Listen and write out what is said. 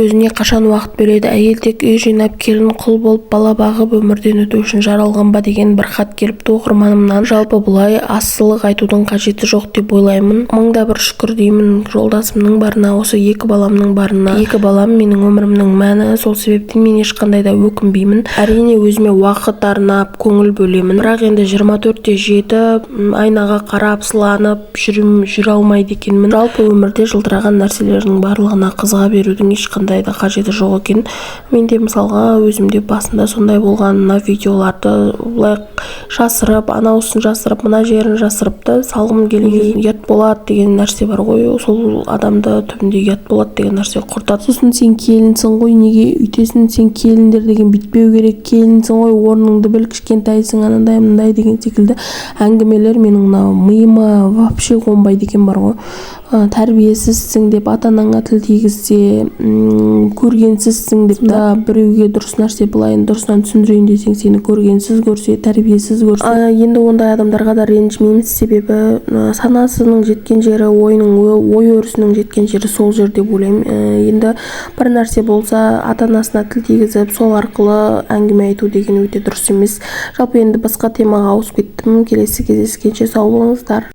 өзіне қашан уақыт бөледі? Әйел тек үй жинап, келін құл болып, бала бағып өмірден өту үшін жаралған ба деген бір хат келіпті оқырманымнан. Жалпы бұлай асылық айтудың қажеті жоқ деп ойлаймын. Мыңда бір шүкір деймін жолдасымның барына, осы екі баламның барына. Екі балам менің өмірімнің мәні, сол себептен мен ешқандай да өкінбеймін. Әрине өзіме уақыт арнап, көңіл бөлемін. Бірақ енді 24-те жетіп, айнаға қарап, сыланып жүре алмайды екенмін. Жалпы өмірде жылтыраған нәрселердің барлығына қызыға берудің ешқандай да қажеті жоқ екен. Менде мысалға өзімде басында сондай болған, мына видеоларды бұлай жасырып, анаусын жасырып, мына жерін жасырып та салғым келмей, ұят болады деген нәрсе бар ғой. Сол адамды түбінде ұят болады деген нәрсе құртады. Сосын сен келінсің ғой, неге үйтесің, сен келіндер деген бүйтпеу керек, келінсің ғой, орныңды біл, кішкентайсың, анандай мындай деген секілді әңгімелер менің мына миыма вообще қонбайды екен бар ғой. Тәрбиесізсің деп ата-анаңа тіл тигізсе, көргенсізсің деп та біреуге дұрыс нәрсе былайын дұрыстан түсіндірейін десең, сені көргенсіз көрсе, тәрбиесіз көрсе, енді ондай адамдарға да ренжімейміз, себебі санасының жеткен жері, ой өрісінің жеткен жері сол жер деп ойлаймын. Енді бір нәрсе болса, ата-анасына тіл тигізіп, сол арқылы әңгіме айту деген өте дұрыс емес. Жалпы енді басқа темаға ауысып кеттім. Келесі кездескенше сау болыңыздар.